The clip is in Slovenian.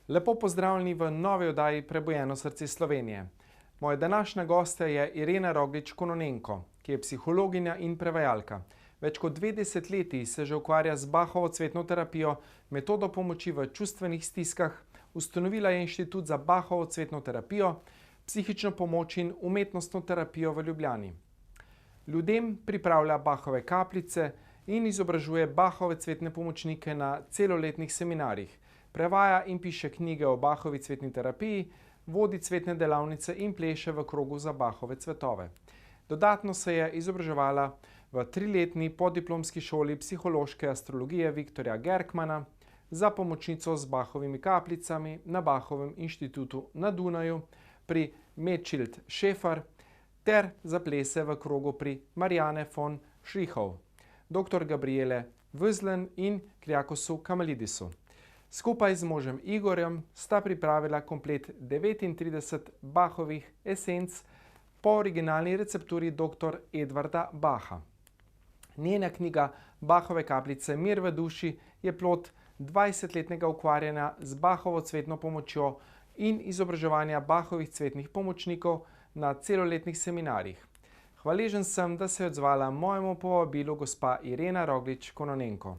Lepo pozdravljeni v novi oddaji Prebujeno srce Slovenije. Moja današnja gostja je Irena Roglič Kononenko, ki je psihologinja in prevajalka. Več kot 2 desetletji se že ukvarja z Bachovo cvetno terapijo, metodo pomoči v čustvenih stiskah, ustanovila je Inštitut za Bachovo cvetno terapijo, psihično pomoč in umetnostno terapijo v Ljubljani. Ljudem pripravlja Bachove kapljice in izobražuje Bachove cvetne pomočnike na celoletnih seminarjih. Prevaja in piše knjige o Bachovi cvetni terapiji, vodi cvetne delavnice in pleše v krogu za Bachove cvetove. Dodatno se je izobraževala v 3-letni podiplomski šoli psihološke astrologije Viktorja Gerkmana, za pomočnico z Bachovimi kapljicami na Bachovem inštitutu na Dunaju pri Medschild Schäfer ter za plese v krogu pri Marianne von Schrichov, dr. Gabriele Vözlen in Kriakosu Kamalidisu. Skupaj z možem Igorjem sta pripravila komplet 39 Bachovih esenc po originalni recepturi dr. Edvarda Bacha. Njena knjiga Bachove kapljice Mir v duši je plod 20-letnega ukvarjanja z Bachovo cvetno pomočjo in izobraževanja Bachovih cvetnih pomočnikov na celoletnih seminarjih. Hvaležen sem, da se je odzvala mojemu povabilu gospa Irena Roglič Kononenko.